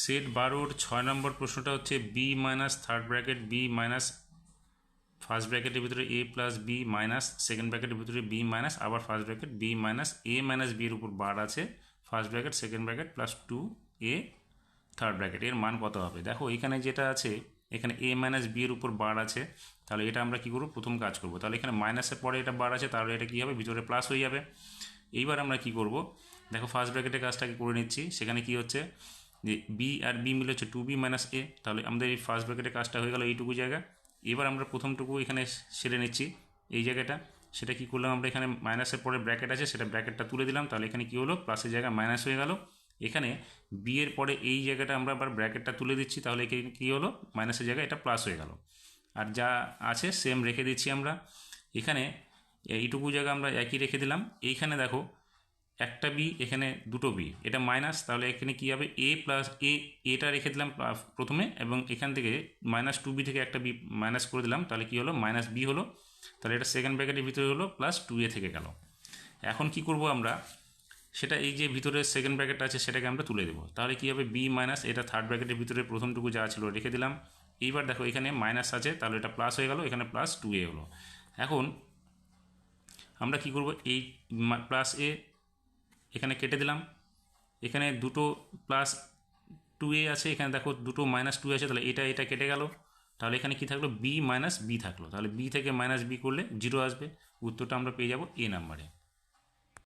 Set 12 6 নম্বর প্রশ্নটা হচ্ছে B minus third bracket B minus first ব্র্যাকেটের ভিতরে A plus B minus second ব্র্যাকেটের ভিতরে বি মাইনাস আবার first bracket B minus A minus B এর উপর বার আছে first bracket second bracket plus 2 A third bracket এর মান কত হবে। দেখো এখানে যেটা আছে এখানে এ মাইনাস বি এর উপর বার আছে, তাহলে এটা আমরা কী করবো, প্রথম কাজ করবো। তাহলে এখানে মাইনাসের পরে এটা বার আছে, তাহলে এটা কী হবে, ভিতরে প্লাস হয়ে যাবে। এইবার আমরা কি করব, দেখো ফার্স্ট ব্র্যাকেটের কাজটাকে করে নিচ্ছি। সেখানে কি হচ্ছে যে বি আর বি মিলে হচ্ছে 2b মাইনাস এ, তাহলে আমাদের এই ফার্স্ট ব্র্যাকেটের কাজটা হয়ে গেল এইটুকু জায়গা। এবার আমরা প্রথমটুকু এখানে সেরে নিচ্ছি এই জায়গাটা। সেটা কি করলাম, আমরা এখানে মাইনাসের পরে ব্র্যাকেট আছে সেটা ব্র্যাকেটটা তুলে দিলাম, তাহলে এখানে কি হলো, প্লাসের জায়গায় মাইনাস হয়ে গেল। এখানে বি এর পরে এই জায়গাটা আমরা আবার ব্র্যাকেটটা তুলে দিচ্ছি, তাহলে এখানে কী হলো, মাইনাসের জায়গায় এটা প্লাস হয়ে গেল। আর যা আছে সেম রেখে দিচ্ছি আমরা। এখানে এইটুকু জায়গা আমরা একই রেখে দিলাম। এইখানে দেখো একটা বি, এখানে দুটো বি, এটা মাইনাস, তাহলে এখানে কী হবে, এ প্লাস এটা রেখে দিলাম প্রথমে, এবং এখান থেকে মাইনাস 2b থেকে একটা বি মাইনাস করে দিলাম, তাহলে কী হলো, মাইনাস বি হলো। তাহলে এটা সেকেন্ড ব্র্যাকেটের ভিতরে হলো প্লাস 2a থেকে গেল। এখন কি করব আমরা, সেটা এই যে ভিতরে সেকেন্ড ব্র্যাকেট আছে সেটাকে আমরা তুলে দেবো। তাহলে কী হবে, বি মাইনাস এটা থার্ড ব্র্যাকেটের ভিতরে প্রথমটুকু যা ছিল রেখে দিলাম। এইবার দেখো এখানে মাইনাস আছে, তাহলে এটা প্লাস হয়ে গেল, এখানে প্লাস 2a হলো। এখন আমরা কি করব, এই প্লাস এ এখানে কেটে দিলাম। এখানে দুটো প্লাস 2a আছে, এখানে দেখো দুটো মাইনাস 2 আছে, তাহলে এটা কেটে গেল। তাহলে এখানে কি থাকলো, বি মাইনাস বি থাকলো। তাহলে বি থেকে মাইনাস বি করলে 0 আসবে। উত্তরটা আমরা পেয়ে যাব এ নাম্বারে।